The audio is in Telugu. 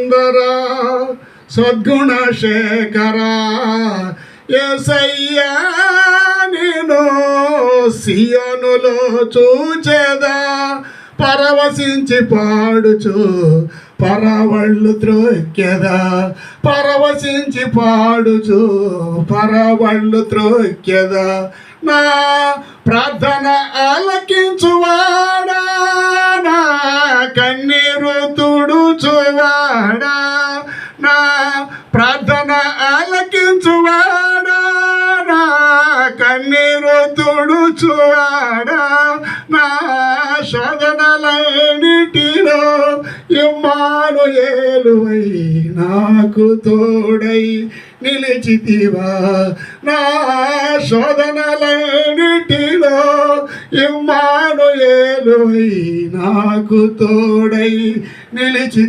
సుందర సద్గుణ శేఖర యేసయ్యా నేను సియోనులో చూచెదా పరవశించి పాడుచు పరవళ్ళు త్రొక్కెదా పరవశించి పాడుచు పరవళ్ళు త్రొక్కెదా నా ప్రార్థన ఆలకించువాడా నా కన్నీరు తుడుచువాడా నా ప్రార్థన ఆలకించువాడా నా కన్నీరు తుడుచువాడా నా శోధనలన్నిటిలో ఇమ్మానుయేలువై నాకు తోడై నిలిచితివా నా శోధనలన్నిటిలో ఇమ్మానుయేలువై నాకు తోడై నిలిచితి